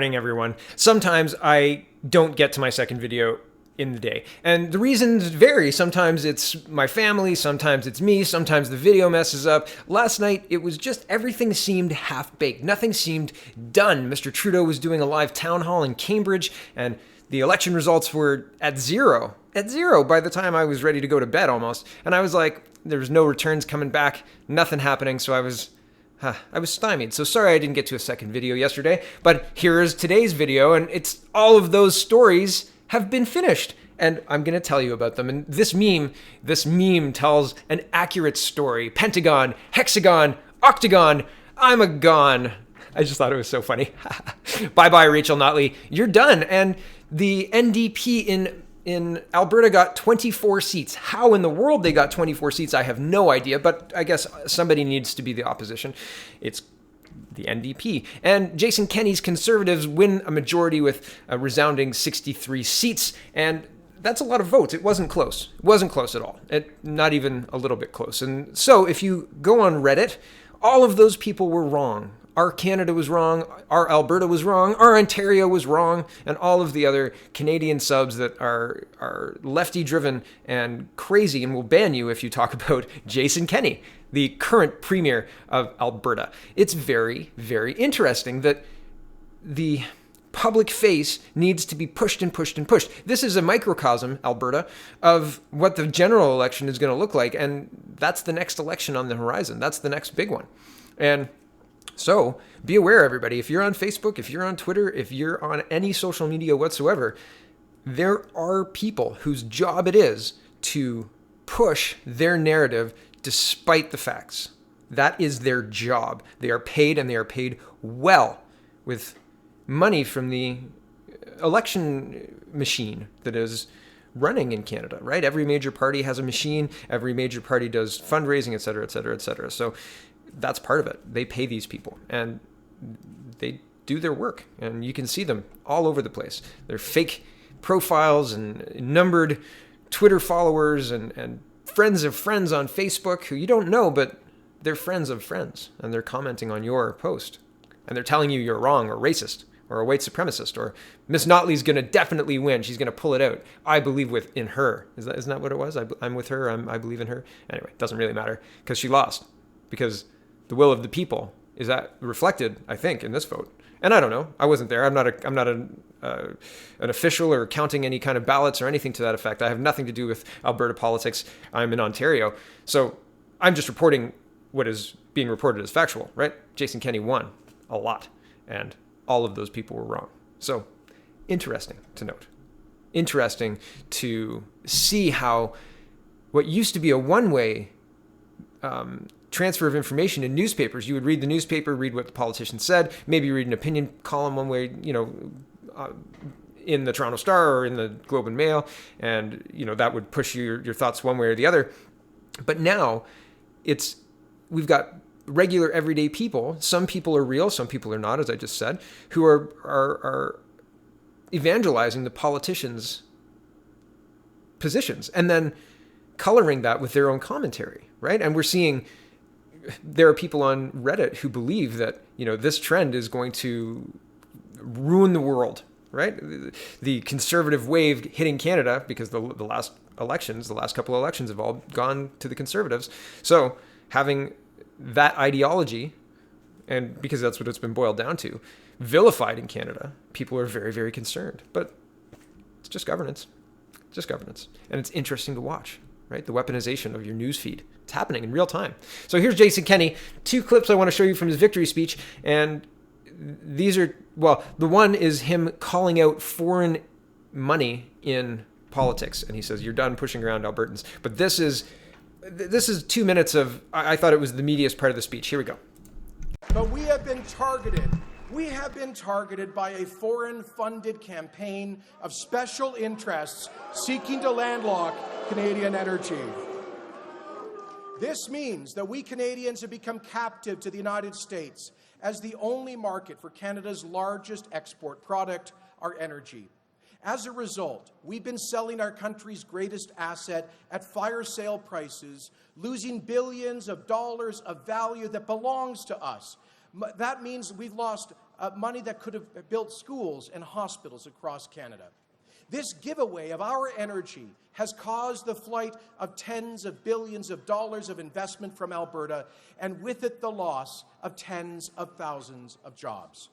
Morning, everyone. Sometimes I don't get to my second video in the day, and the reasons vary. Sometimes it's my family, sometimes it's me, sometimes the video messes up. Last night it was just everything seemed half-baked. Nothing seemed done. Mr. Trudeau was doing a live town hall in Cambridge, and the election results were at zero by the time I was ready to go to bed almost. And I was like, there's no returns coming back, nothing happening. So I was stymied. So sorry I didn't get to a second video yesterday, but here is today's video, and it's all of those stories have been finished, and I'm going to tell you about them. And this meme tells an accurate story. Pentagon, hexagon, octagon, I'm a gone. I just thought it was so funny. Bye-bye, Rachel Notley. You're done. And the NDP in Alberta got 24 seats. How in the world they got 24 seats, I have no idea, but I guess somebody needs to be the opposition. It's the NDP. And Jason Kenney's Conservatives win a majority with a resounding 63 seats, and that's a lot of votes. It wasn't close. It wasn't close at all. Not even a little bit close. And so if you go on Reddit, all of those people were wrong. Our Canada was wrong, our Alberta was wrong, our Ontario was wrong, and all of the other Canadian subs that are lefty-driven and crazy and will ban you if you talk about Jason Kenney, the current premier of Alberta. It's very, very interesting that the public face needs to be pushed and pushed and pushed. This is a microcosm, Alberta, of what the general election is going to look like, and that's the next election on the horizon. That's the next big one. And so be aware, everybody, if you're on Facebook, if you're on Twitter, if you're on any social media whatsoever, there are people whose job it is to push their narrative despite the facts. That is their job. They are paid, and they are paid well with money from the election machine that is running in Canada, right? Every major party has a machine. Every major party does fundraising, et cetera, et cetera, et cetera. So that's part of it. They pay these people, and they do their work, and you can see them all over the place. They're fake profiles and numbered Twitter followers and friends of friends on Facebook who you don't know, but they're friends of friends, and they're commenting on your post, and they're telling you you're wrong or racist or a white supremacist or Miss Notley's going to definitely win. She's going to pull it out. I believe in her. Isn't that what it was? I'm with her. I believe in her. Anyway, it doesn't really matter because she lost, because the will of the people is that reflected, I think, in this vote. And I don't know. I wasn't there. I'm not an official or counting any kind of ballots or anything to that effect. I have nothing to do with Alberta politics. I'm in Ontario. So I'm just reporting what is being reported as factual, right? Jason Kenney won a lot, and all of those people were wrong. So interesting to note. Interesting to see how what used to be a one-way transfer of information in newspapers. You would read the newspaper, read what the politician said, maybe read an opinion column one way, in the Toronto Star or in the Globe and Mail, and that would push your thoughts one way or the other. But now we've got regular everyday people. Some people are real, some people are not, as I just said, who are evangelizing the politicians' positions and then coloring that with their own commentary, right? And we're seeing there are people on Reddit who believe that, this trend is going to ruin the world, right? The conservative wave hitting Canada, because the last couple of elections have all gone to the Conservatives. So having that ideology, and because that's what it's been boiled down to, vilified in Canada, people are very, very concerned. But it's just governance. And it's interesting to watch, right? The weaponization of your news feed. It's happening in real time. So here's Jason Kenney. 2 clips I want to show you from his victory speech. And these are, the one is him calling out foreign money in politics. And he says, you're done pushing around Albertans. But this is 2 minutes of, I thought it was the meatiest part of the speech. Here we go. But we have been targeted. We have been targeted by a foreign-funded campaign of special interests seeking to landlock Canadian energy. This means that we Canadians have become captive to the United States as the only market for Canada's largest export product, our energy. As a result, we've been selling our country's greatest asset at fire sale prices, losing billions of dollars of value that belongs to us. That means we've lost money that could have built schools and hospitals across Canada. This giveaway of our energy has caused the flight of tens of billions of dollars of investment from Alberta, and with it the loss of tens of thousands of jobs.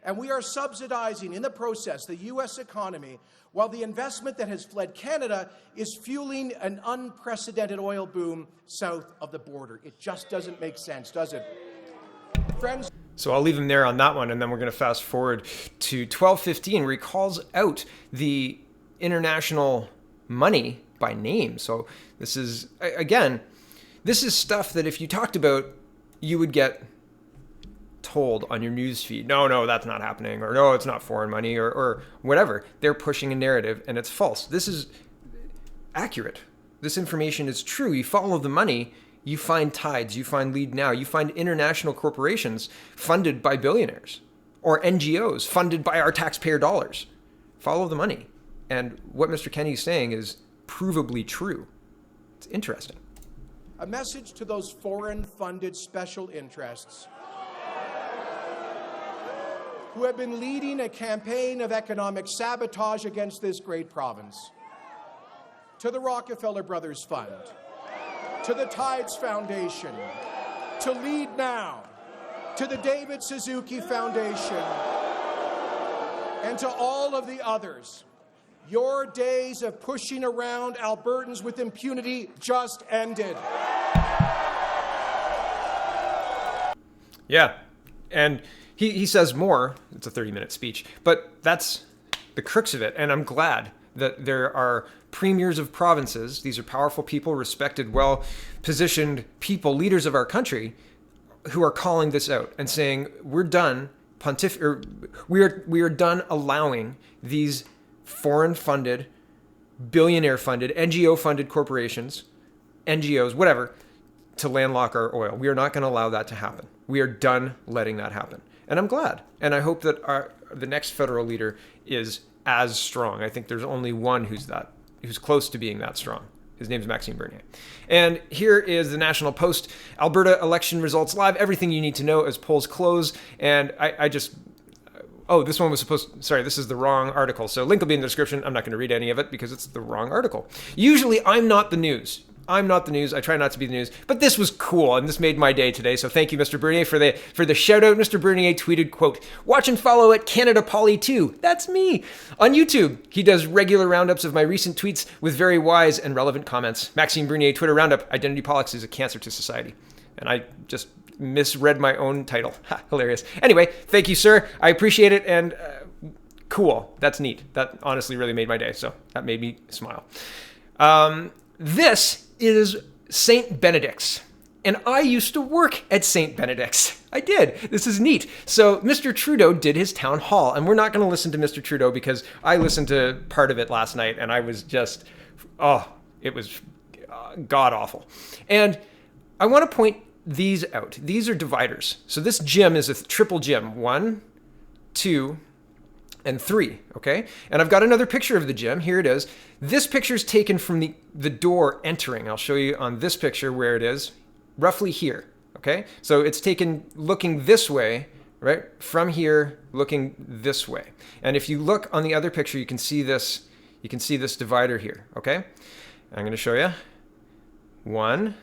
And we are subsidizing in the process the U.S. economy, while the investment that has fled Canada is fueling an unprecedented oil boom south of the border. It just doesn't make sense, does it? Friends. So I'll leave him there on that one, and then we're going to fast forward to 12:15, where he calls out the international money by name. So this is, again, this is stuff that if you talked about, you would get told on your news feed, no, that's not happening, or no, it's not foreign money, or whatever. They're pushing a narrative, and it's false. This is accurate. This information is true. You follow the money, you find Tides, you find LeadNow, you find international corporations funded by billionaires, or NGOs funded by our taxpayer dollars. Follow the money. And what Mr. Kenney is saying is provably true. It's interesting. A message to those foreign-funded special interests who have been leading a campaign of economic sabotage against this great province. To the Rockefeller Brothers Fund, to the Tides Foundation, to LeadNow, to the David Suzuki Foundation, and to all of the others. Your days of pushing around Albertans with impunity just ended. Yeah, and he says more. It's a 30-minute speech, but that's the crux of it. And I'm glad that there are premiers of provinces. These are powerful people, respected, well-positioned people, leaders of our country, who are calling this out and saying, we're done we are done allowing these foreign-funded, billionaire-funded, NGO-funded corporations, NGOs, whatever, to landlock our oil. We are not going to allow that to happen. We are done letting that happen. And I'm glad. And I hope that the next federal leader is as strong. I think there's only one who's close to being that strong. His name's Maxime Bernier. And here is the National Post Alberta election results live. Everything you need to know as polls close. And this one was this is the wrong article. So link will be in the description. I'm not going to read any of it because it's the wrong article. Usually I'm not the news. I try not to be the news, but this was cool, and this made my day today. So thank you, Mr. Bernier, for the shout out. Mr. Bernier tweeted, quote, "Watch and follow at Canada Poly 2. That's me. On YouTube, he does regular roundups of my recent tweets with very wise and relevant comments. Maxime Bernier Twitter roundup: Identity politics is a cancer to society." And I just misread my own title. Ha, hilarious. Anyway, thank you, sir. I appreciate it, and cool. That's neat. That honestly really made my day. So that made me smile. This is St. Benedict's. And I used to work at St. Benedict's. I did. This is neat. So Mr. Trudeau did his town hall. And we're not going to listen to Mr. Trudeau because I listened to part of it last night and I was just, it was god-awful. And I want to point these out. These are dividers. So this gym is a triple gym. 1, 2, and 3, okay? And I've got another picture of the gym. Here it is. This picture is taken from the door entering. I'll show you on this picture where it is, roughly here, okay? So it's taken looking this way, right? From here, looking this way. And if you look on the other picture, you can see this divider here, okay? I'm gonna show you. 1,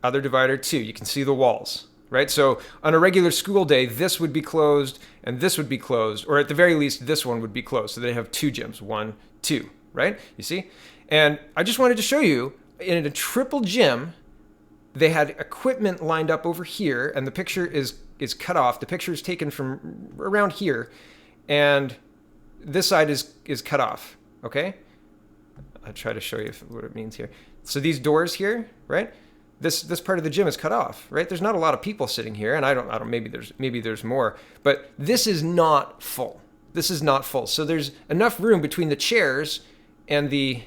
other divider, 2. You can see the walls. Right? So on a regular school day, this would be closed and this would be closed, or at the very least, this one would be closed. So they have 2 gyms, 1, 2, right? You see? And I just wanted to show you, in a triple gym, they had equipment lined up over here, and the picture is cut off. The picture is taken from around here, and this side is cut off, okay? I'll try to show you what it means here. So these doors here, right? This part of the gym is cut off, right? There's not a lot of people sitting here, and I don't. Maybe there's more, but this is not full. This is not full. So there's enough room between the chairs and the,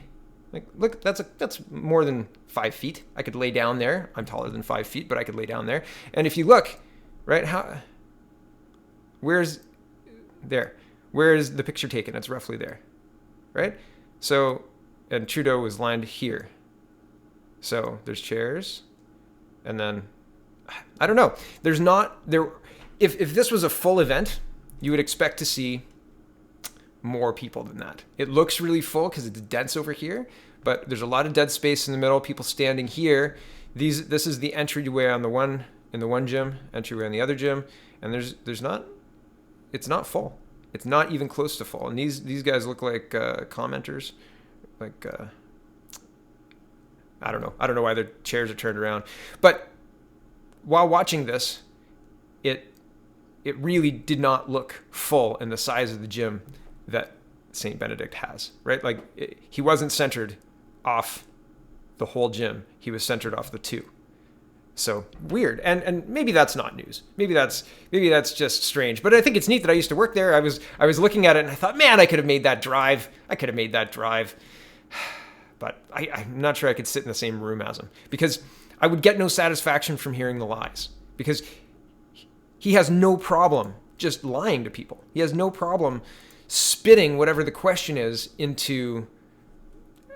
look, that's more than 5 feet. I could lay down there. I'm taller than 5 feet, but I could lay down there. And if you look, right, where's the picture taken? It's roughly there, right? So, and Trudeau was lined here. So there's chairs, and then I don't know. There's not there. If this was a full event, You would expect to see more people than that. It looks really full because it's dense over here, but there's a lot of dead space in the middle, people standing here. This is the entryway in the one gym, entryway in the other gym, and it's not full. It's not even close to full. And these guys look like commenters, like I don't know why their chairs are turned around. But while watching this, it really did not look full in the size of the gym that St. Benedict has, right? Like he wasn't centered off the whole gym. He was centered off the two. So weird. And maybe that's not news. Maybe that's just strange. But I think it's neat that I used to work there. I was looking at it and I thought, man, I could have made that drive. But I'm not sure I could sit in the same room as him, because I would get no satisfaction from hearing the lies, because he has no problem just lying to people. He has no problem spitting whatever the question is into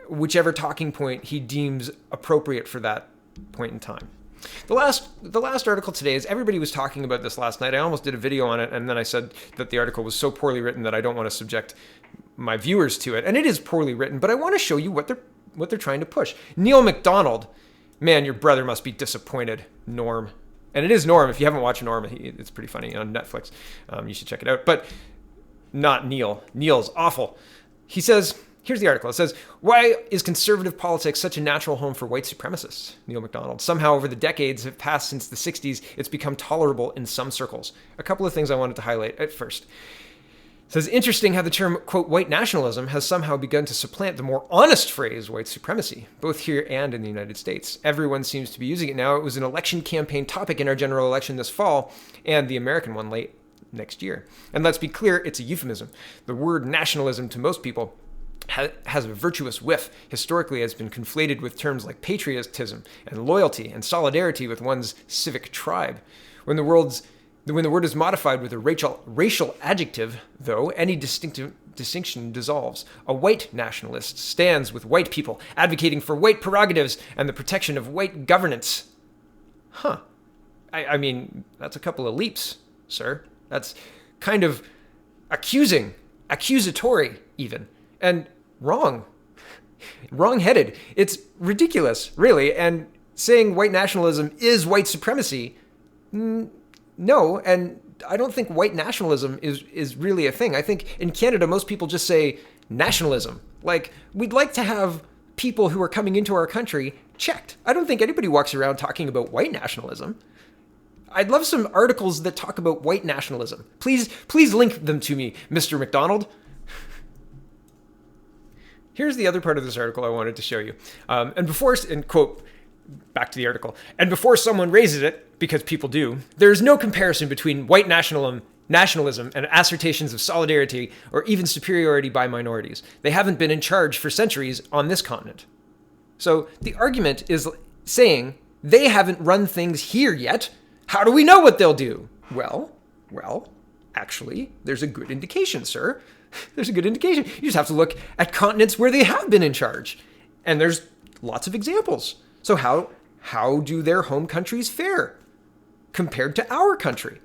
whichever talking point he deems appropriate for that point in time. The last article today is, everybody was talking about this last night. I almost did a video on it, and then I said that the article was so poorly written that I don't want to subject my viewers to it. And it is poorly written, but I want to show you what they're trying to push. Neil MacDonald, man, your brother must be disappointed, Norm. And it is Norm. If you haven't watched Norm, it's pretty funny on Netflix. You should check it out. But not Neil. Neil's awful. He says, here's the article. It says, why is conservative politics such a natural home for white supremacists? Neil MacDonald. Somehow over the decades have passed since the 60s, it's become tolerable in some circles. A couple of things I wanted to highlight at first. It says, interesting how the term, quote, white nationalism has somehow begun to supplant the more honest phrase white supremacy, both here and in the United States. Everyone seems to be using it now. It was an election campaign topic in our general election this fall and the American one late next year. And let's be clear, it's a euphemism. The word nationalism to most people has a virtuous whiff. Historically, has been conflated with terms like patriotism and loyalty and solidarity with one's civic tribe. When the word is modified with a racial adjective, though, any distinction dissolves. A white nationalist stands with white people, advocating for white prerogatives and the protection of white governance. Huh. I mean, that's a couple of leaps, sir. That's kind of accusatory even, and wrong-headed. It's ridiculous, really. And saying white nationalism is white supremacy, no, and I don't think white nationalism is really a thing. I think in Canada, most people just say nationalism. Like, we'd like to have people who are coming into our country checked. I don't think anybody walks around talking about white nationalism. I'd love some articles that talk about white nationalism. Please link them to me, Mr. MacDonald. Here's the other part of this article I wanted to show you. And quote, back to the article, and before someone raises it, because people do, there's no comparison between white nationalism and assertions of solidarity or even superiority by minorities. They haven't been in charge for centuries on this continent. So the argument is saying they haven't run things here yet. How do we know what they'll do? Well, actually, there's a good indication, sir. There's a good indication. You just have to look at continents where they have been in charge. And there's lots of examples. So how do their home countries fare compared to our country?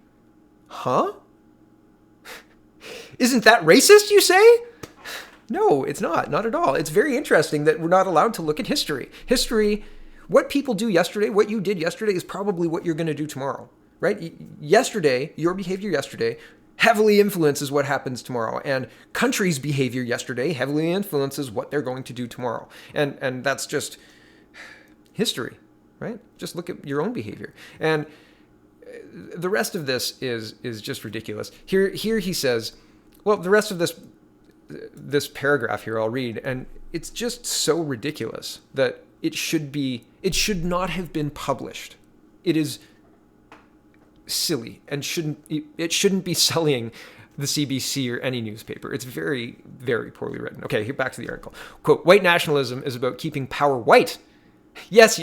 Huh? Isn't that racist, you say? No, it's not at all. It's very interesting that we're not allowed to look at history. History, what people do yesterday, what you did yesterday is probably what you're going to do tomorrow, right? Yesterday, your behavior yesterday heavily influences what happens tomorrow, and countries' behavior yesterday heavily influences what they're going to do tomorrow. And that's just history, right? Just look at your own behavior. And the rest of this is just ridiculous. Here he says, well, the rest of this paragraph here I'll read, and it's just so ridiculous that it should not have been published. It is silly and it shouldn't be sullying the CBC or any newspaper. It's very, very poorly written. Okay, back to the article. Quote, white nationalism is about keeping power white. Yes.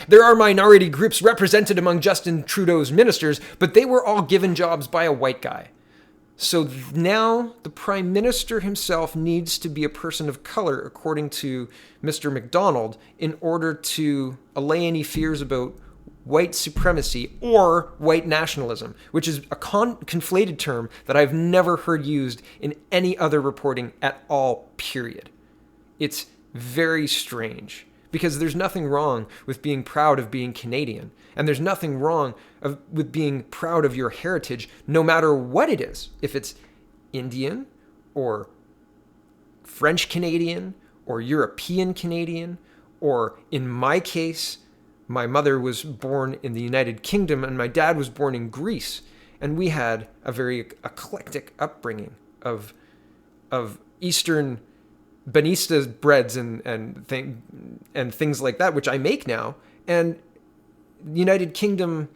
There are minority groups represented among Justin Trudeau's ministers, but they were all given jobs by a white guy. So now the Prime Minister himself needs to be a person of color, according to Mr. MacDonald, in order to allay any fears about white supremacy or white nationalism, which is a conflated term that I've never heard used in any other reporting at all, period. It's very strange, because there's nothing wrong with being proud of being Canadian, and there's nothing wrong with being proud of your heritage, no matter what it is. If it's Indian or French Canadian or European Canadian, or in my case, my mother was born in the United Kingdom and my dad was born in Greece, and we had a very eclectic upbringing of Eastern Banista breads and things like that, which I make now, and United Kingdom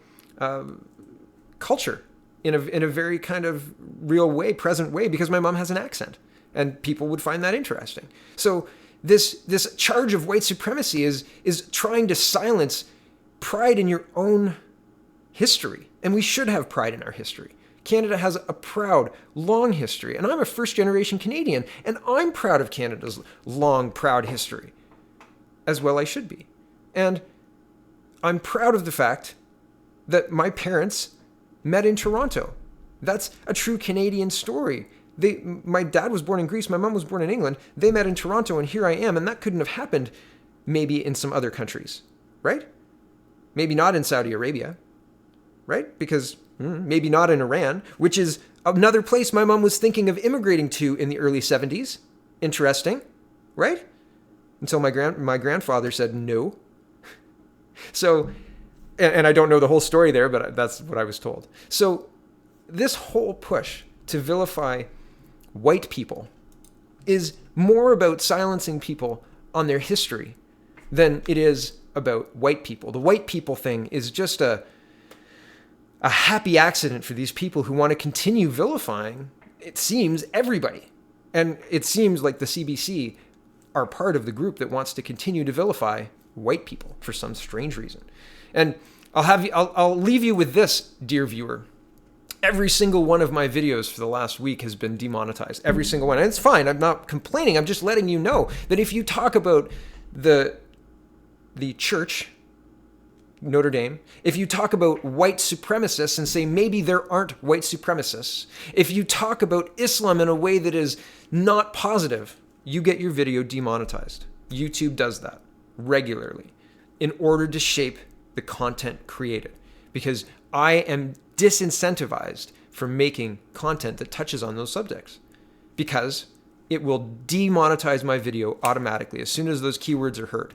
culture in a very kind of real way, present way, because my mom has an accent, and people would find that interesting. So this charge of white supremacy is trying to silence pride in your own history, and we should have pride in our history. Canada has a proud, long history, and I'm a first-generation Canadian, and I'm proud of Canada's long, proud history, as well I should be. And I'm proud of the fact that my parents met in Toronto. That's a true Canadian story. My dad was born in Greece, my mom was born in England, they met in Toronto, and here I am, and that couldn't have happened maybe in some other countries, right? Maybe not in Saudi Arabia, right? Because maybe not in Iran, which is another place my mom was thinking of immigrating to in the early 70s. Interesting, right? Until my grandfather said no. So, and I don't know the whole story there, but that's what I was told. So this whole push to vilify white people is more about silencing people on their history than it is about white people. The white people thing is just a happy accident for these people who want to continue vilifying, it seems, everybody. And it seems like the CBC are part of the group that wants to continue to vilify white people for some strange reason. And I'll leave you with this, dear viewer. Every single one of my videos for the last week has been demonetized. Every single one. And it's fine. I'm not complaining. I'm just letting you know that if you talk about the church, Notre Dame, if you talk about white supremacists and say maybe there aren't white supremacists, if you talk about Islam in a way that is not positive, you get your video demonetized. YouTube does that regularly in order to shape the content created, because I am disincentivized from making content that touches on those subjects, because it will demonetize my video automatically as soon as those keywords are heard.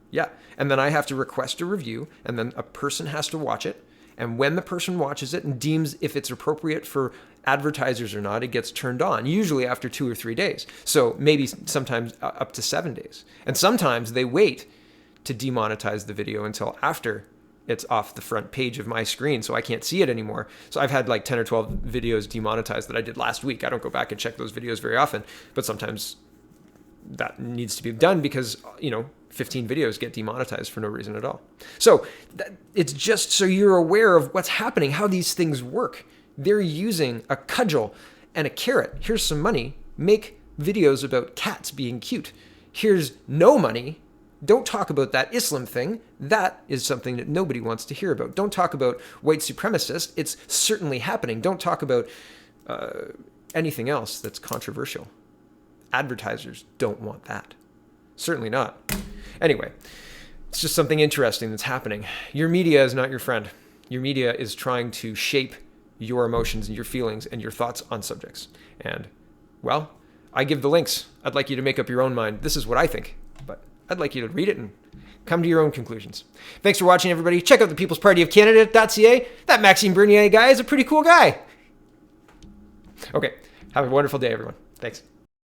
Yeah. And then I have to request a review, and then a person has to watch it. And when the person watches it and deems if it's appropriate for advertisers or not, it gets turned on, usually after 2 or 3 days. So maybe sometimes up to 7 days. And sometimes they wait to demonetize the video until after it's off the front page of my screen, so I can't see it anymore. So I've had like 10 or 12 videos demonetized that I did last week. I don't go back and check those videos very often, but sometimes that needs to be done because, 15 videos get demonetized for no reason at all. So it's just so you're aware of what's happening, how these things work. They're using a cudgel and a carrot. Here's some money. Make videos about cats being cute. Here's no money. Don't talk about that Islam thing. That is something that nobody wants to hear about. Don't talk about white supremacists. It's certainly happening. Don't talk about anything else that's controversial. Advertisers don't want that. Certainly not. Anyway, it's just something interesting that's happening. Your media is not your friend. Your media is trying to shape your emotions and your feelings and your thoughts on subjects. And, well, I give the links. I'd like you to make up your own mind. This is what I think, but I'd like you to read it and come to your own conclusions. Thanks for watching, everybody. Check out the People's Party of Canada.ca. That Maxime Bernier guy is a pretty cool guy. Okay, have a wonderful day, everyone. Thanks.